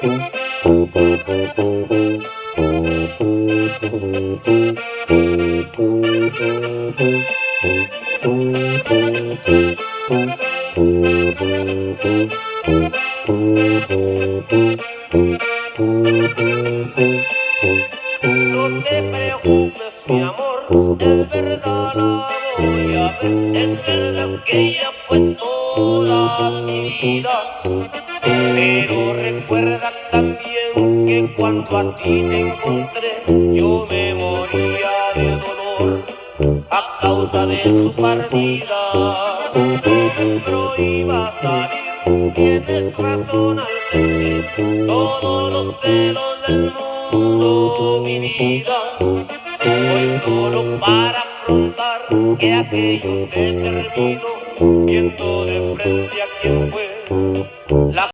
No te preocupes, mi amor, es verdad la voy a ver. Es verdad que ella fue toda mi vida, pero recuerda también que cuando a ti te encontré yo me moría de dolor a causa de su partida. No iba a salir, tienes razón al sentir todos los celos del mundo, mi vida. Voy solo para afrontar que aquello se terminó, viendo de frente a quien fue la